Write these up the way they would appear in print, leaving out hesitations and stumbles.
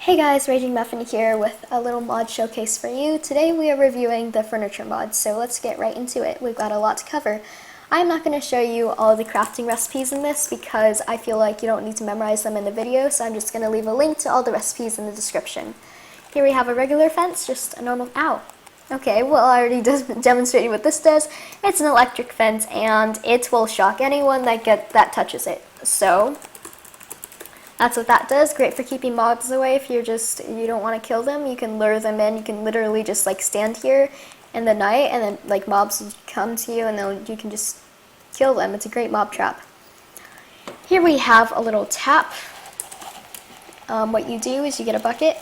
Hey guys, Raging Muffin here with a little mod showcase for you. Today we are reviewing the furniture mod, so let's get right into it. We've got a lot to cover. I'm not going to show you all the crafting recipes in this because I feel like you don't need to memorize them in the video, so I'm just going to leave a link to all the recipes in the description. Here we have a regular fence, just a normal, ow. Okay, well I already demonstrated what this does. It's an electric fence and it will shock anyone that touches it. So that's what that does. Great for keeping mobs away. If you don't want to kill them, you can lure them in. You can literally just like stand here in the night and then like mobs will come to you and then you can just kill them. It's a great mob trap. Here we have a little tap. What you do is you get a bucket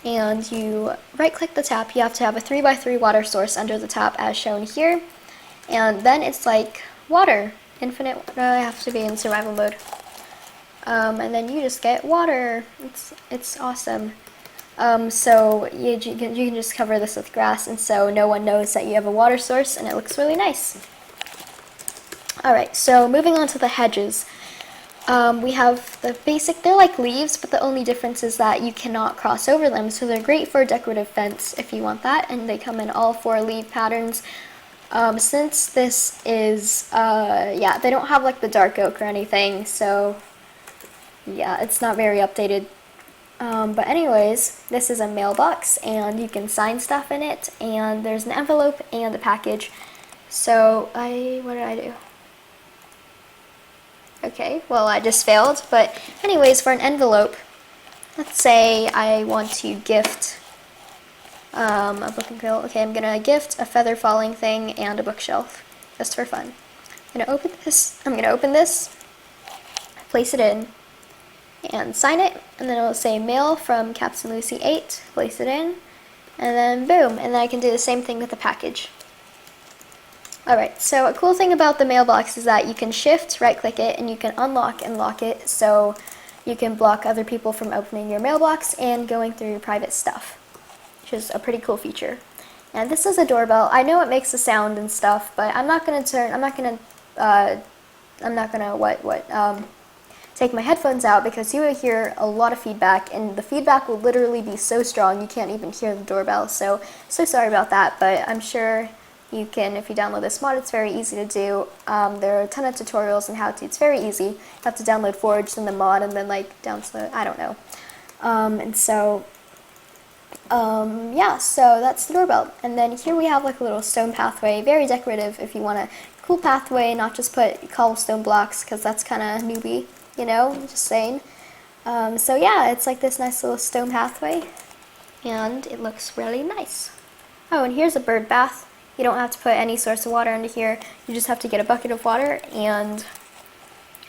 and you right click the tap. You have to have a 3x3 water source under the tap as shown here. And then it's like water. Infinite, I have to be in survival mode. And then you just get water. It's awesome. So you can just cover this with grass, and so no one knows that you have a water source, and it looks really nice. Alright, so moving on to the hedges. We have the basic, they're like leaves, but the only difference is that you cannot cross over them, so they're great for a decorative fence if you want that, and they come in all 4 leaf patterns. Since this is, yeah, they don't have like the dark oak or anything, so yeah, it's not very updated. But anyways, this is a mailbox and you can sign stuff in it, and there's an envelope and a package. So what did I do? Okay, well I just failed, but anyways, for an envelope, let's say I want to gift a book and grill. Okay, I'm gonna gift a feather falling thing and a bookshelf, just for fun. I'm gonna open this, place it in, and sign it, and then it'll say mail from Captain Lucy 8, place it in, and then boom, and then I can do the same thing with the package. Alright, so a cool thing about the mailbox is that you can shift, right click it, and you can unlock and lock it, so you can block other people from opening your mailbox and going through your private stuff, which is a pretty cool feature. And this is a doorbell. I know it makes a sound and stuff, but I'm not gonna take my headphones out because you will hear a lot of feedback, and the feedback will literally be so strong you can't even hear the doorbell, so sorry about that, but I'm sure you can, if you download this mod, it's very easy to do. There are a ton of tutorials and how-to, it's very easy. You have to download Forge and the mod and then like download, I don't know. Yeah, so that's the doorbell. And then here we have like a little stone pathway, very decorative if you want a cool pathway, not just put cobblestone blocks because that's kind of newbie. You know, just saying. So yeah, it's like this nice little stone pathway, and it looks really nice. Oh, and here's a bird bath. You don't have to put any source of water into here. You just have to get a bucket of water and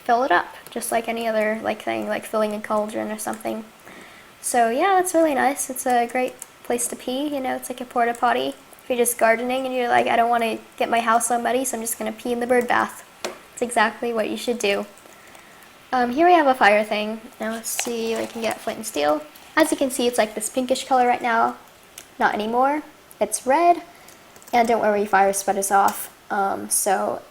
fill it up, just like any other thing, like filling a cauldron or something. So yeah, it's really nice. It's a great place to pee. You know, it's like a porta potty. If you're just gardening and you're like, I don't want to get my house all muddy, so I'm just gonna pee in the bird bath. It's exactly what you should do. Here we have a fire thing. Now let's see if I can get flint and steel. As you can see, it's like this pinkish color right now. Not anymore. It's red. And don't worry, fire spread off. So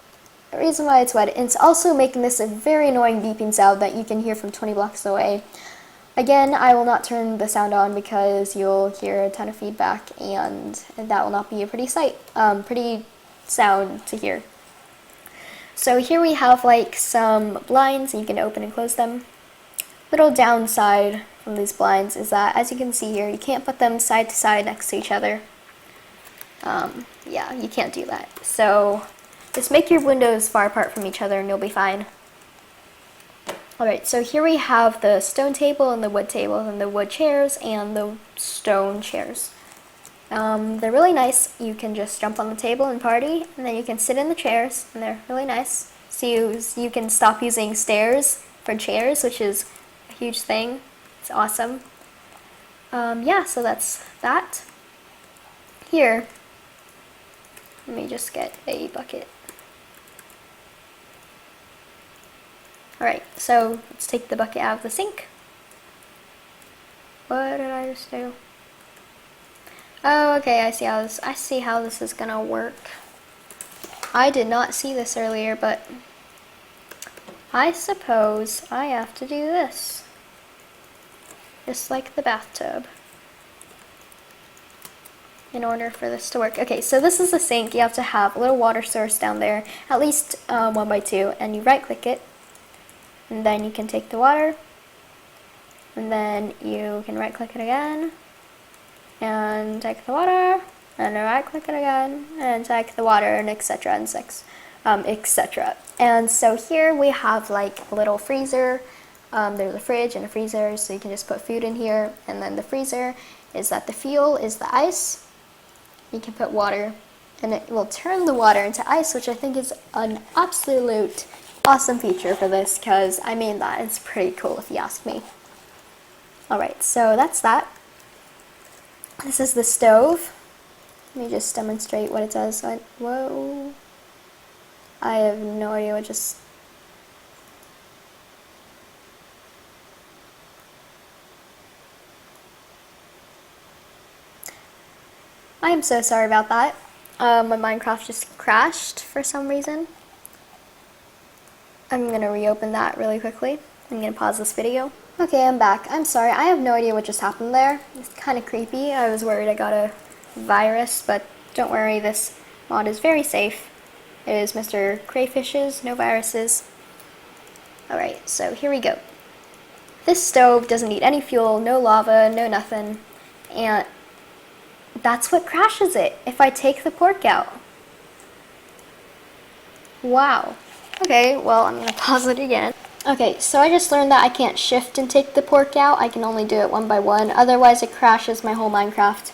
the reason why it's red, it's also making this a very annoying beeping sound that you can hear from 20 blocks away. Again, I will not turn the sound on because you'll hear a ton of feedback, and that will not be a pretty sound to hear. So here we have like some blinds, and you can open and close them. Little downside from these blinds is that, as you can see here, you can't put them side to side next to each other. Yeah, you can't do that. So just make your windows far apart from each other and you'll be fine. Alright, so here we have the stone table and the wood table and the wood chairs and the stone chairs. They're really nice. You can just jump on the table and party, and then you can sit in the chairs, and they're really nice. So you can stop using stairs for chairs, which is a huge thing. It's awesome. Yeah, so that's that. Here, let me just get a bucket. Alright, so let's take the bucket out of the sink. What did I just do? Oh, okay, I see how this is gonna work. I did not see this earlier, but I suppose I have to do this. just like the bathtub, in order for this to work. Okay, so this is the sink. You have to have a little water source down there, at least 1x2, and you right click it, and then you can take the water, and then you can right click it again, and take the water, and right click it again, and take the water, and etc. and etc. And so here we have like a little freezer. There's a fridge and a freezer, so you can just put food in here. And then the freezer is that the fuel is the ice. You can put water, and it will turn the water into ice, which I think is an absolute awesome feature for this, because I mean that it's pretty cool if you ask me. Alright, so that's that. This is the stove. Let me just demonstrate what it does. Whoa. I have no idea what just... I am so sorry about that. My Minecraft just crashed for some reason. I'm gonna reopen that really quickly. I'm gonna pause this video. Okay, I'm back. I'm sorry, I have no idea what just happened there. It's kind of creepy. I was worried I got a virus, but don't worry, this mod is very safe. It is Mr. Crayfish's, no viruses. Alright, so here we go. This stove doesn't need any fuel, no lava, no nothing, and that's what crashes it if I take the pork out. Wow. Okay, well, I'm gonna pause it again. Okay, so I just learned that I can't shift and take the pork out. I can only do it one by one, otherwise it crashes my whole Minecraft.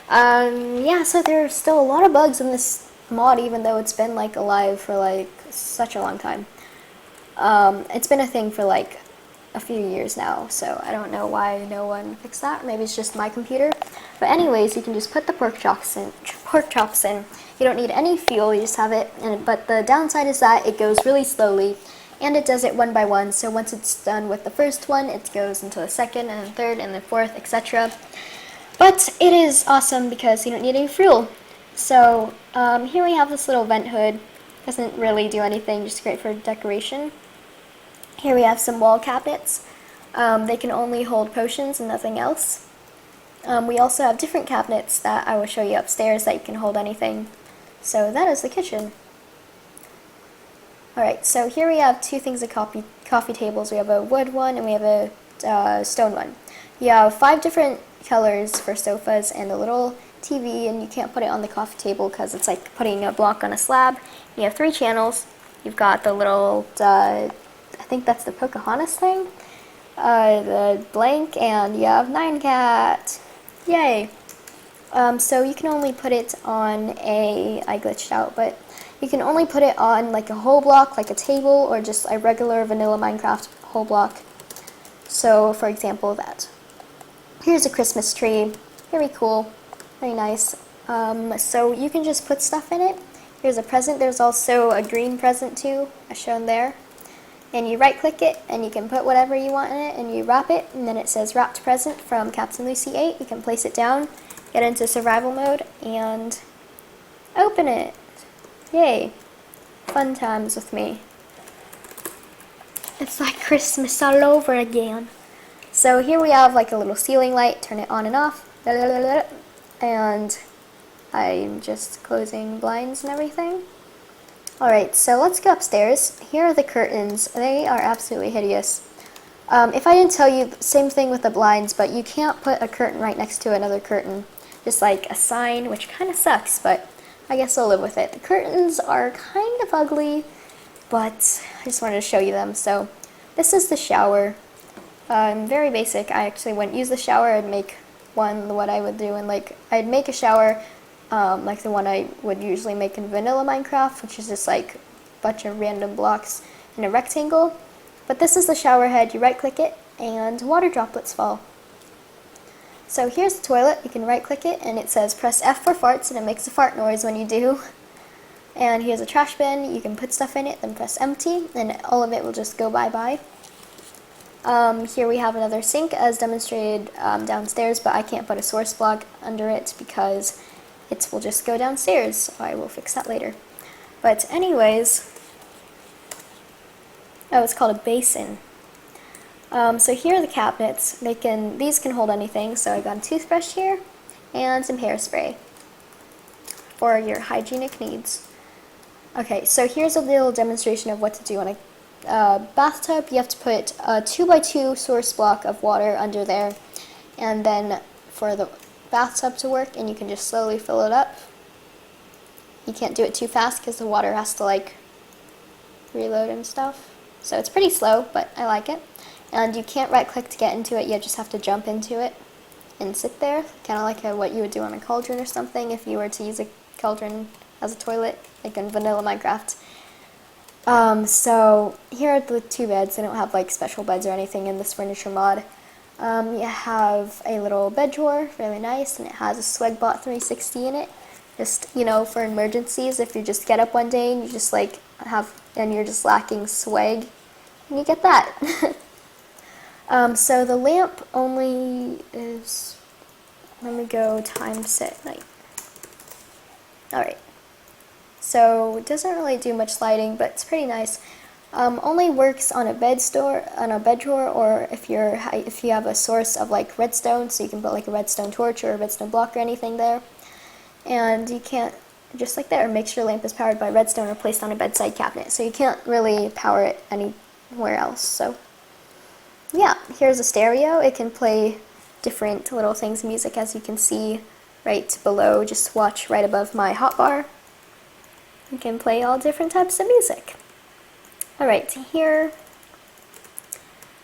Yeah, so there's still a lot of bugs in this mod, even though it's been like alive for like such a long time. It's been a thing for like a few years now, so I don't know why no one fixed that. Maybe it's just my computer. But anyways, you can just put the pork chops in. You don't need any fuel, you just have it. But the downside is that it goes really slowly, and it does it one by one. So once it's done with the first one, it goes into the second and the third and the fourth, etc. But it is awesome because you don't need any fuel. So here we have this little vent hood. Doesn't really do anything, just great for decoration. Here we have some wall cabinets. They can only hold potions and nothing else. We also have different cabinets that I will show you upstairs that you can hold anything. So that is the kitchen. Alright, so here we have two things of coffee tables. We have a wood one and we have a stone one. You have 5 different colors for sofas and a little TV, and you can't put it on the coffee table because it's like putting a block on a slab. You have 3 channels. You've got the little, I think that's the Pocahontas thing, the blank, and you have 9cat. Yay! So you can only put it on I glitched out, but you can only put it on like a whole block, like a table, or just a regular vanilla Minecraft whole block. So for example, that. Here's a Christmas tree. Very cool. Very nice. So you can just put stuff in it. Here's a present. There's also a green present too, as shown there. And you right click it and you can put whatever you want in it and you wrap it, and then it says wrapped present from Captain Lucy 8. You can place it down, get into survival mode, and open it. Yay. Fun times with me. It's like Christmas all over again. So here we have like a little ceiling light, turn it on and off, and I'm just closing blinds and everything. Alright, so let's go upstairs. Here are the curtains. They are absolutely hideous. If I didn't tell you, same thing with the blinds, but you can't put a curtain right next to another curtain. Just like a sign, which kind of sucks, but I guess I'll live with it. The curtains are kind of ugly, but I just wanted to show you them. So this is the shower. Very basic. I actually wouldn't use the shower. I'd make one what I would do, and like I'd make a shower like the one I would usually make in vanilla Minecraft, which is just like a bunch of random blocks in a rectangle. But this is the shower head. You right click it and water droplets fall. So here's the toilet. You can right click it and it says press F for farts, and it makes a fart noise when you do. And here's a trash bin. You can put stuff in it, then press empty, and all of it will just go bye-bye. Here we have another sink as demonstrated downstairs, but I can't put a source block under it because it will just go downstairs. So I will fix that later. But anyways, oh, it's called a basin. So here are the cabinets. These can hold anything. So I got a toothbrush here and some hairspray for your hygienic needs. Okay, so here's a little demonstration of what to do on a bathtub. You have to put a 2x2 source block of water under there, and then for the bathtub to work, and you can just slowly fill it up. You can't do it too fast because the water has to like reload and stuff. So it's pretty slow, but I like it. And you can't right click to get into it, you just have to jump into it and sit there, kind of like what you would do on a cauldron or something if you were to use a cauldron as a toilet, like in vanilla Minecraft. So here are the two beds. They don't have like special beds or anything in this furniture mod. You have a little bed drawer, really nice, and it has a Swegbot 360 in it. Just, you know, for emergencies, if you just get up one day and you just like and you're just lacking swag, and you get that. So the lamp only is, let me go time set night. Alright, so it doesn't really do much lighting, but it's pretty nice. Only works on a bed drawer, or if you have a source of like redstone, so you can put like a redstone torch or a redstone block or anything there. And you can't, just like there, make sure your lamp is powered by redstone or placed on a bedside cabinet, so you can't really power it anywhere else. So yeah, here's a stereo. It can play different little things of music, as you can see right below. Just watch right above my hotbar. You can play all different types of music. Alright, here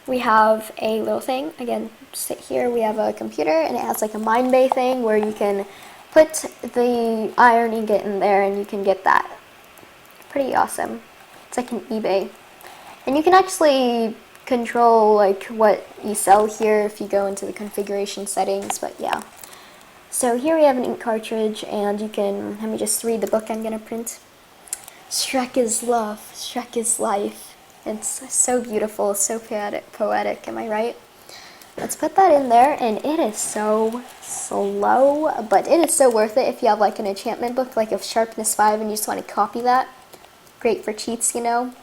we have a little thing. Again, sit here, we have a computer, and it has like a mine bay thing where you can put the iron ingot in there and you can get that. Pretty awesome. It's like an eBay. And you can actually control like what you sell here if you go into the configuration settings, but yeah. So here we have an ink cartridge, and you can, let me just read the book I'm gonna print. Shrek is love, Shrek is life. It's so beautiful, so poetic, am I right? Let's put that in there, and it is so slow, but it is so worth it if you have like an enchantment book like of Sharpness 5 and you just want to copy that. Great for cheats, you know.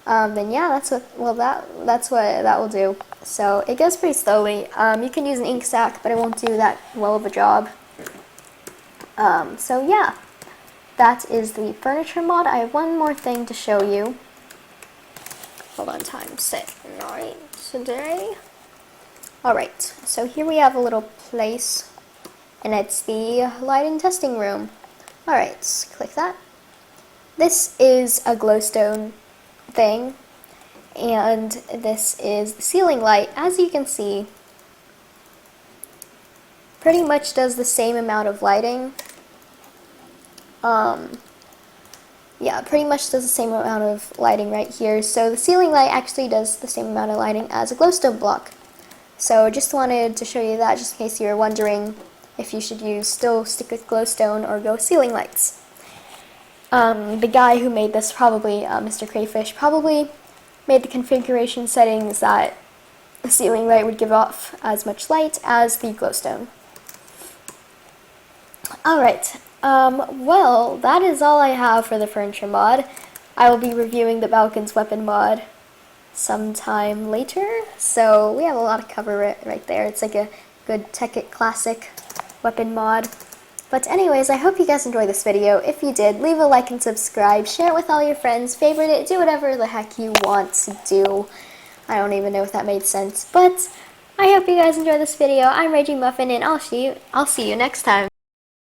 Then yeah, that's what that will do. So it goes pretty slowly. You can use an ink sac, but it won't do that well of a job. So yeah, that is the furniture mod. I have one more thing to show you. Hold on, time set night today. Alright, so here we have a little place, and it's the lighting testing room. Alright, click that. This is a glowstone thing, and this is the ceiling light. As you can see, pretty much does the same amount of lighting. Yeah, pretty much does the same amount of lighting right here. So the ceiling light actually does the same amount of lighting as a glowstone block. So just wanted to show you that, just in case you were wondering if you should still stick with glowstone or go ceiling lights. The guy who made this, probably Mr. Crayfish, probably made the configuration settings that the ceiling light would give off as much light as the glowstone. Alright, well, that is all I have for the furniture mod. I will be reviewing the Balkan's weapon mod sometime later, so we have a lot to cover right there. It's like a good Tekkit classic weapon mod. But anyways, I hope you guys enjoyed this video. If you did, leave a like and subscribe, share it with all your friends, favorite it, do whatever the heck you want to do. I don't even know if that made sense, but I hope you guys enjoyed this video. I'm Raging Muffin, and I'll see you next time.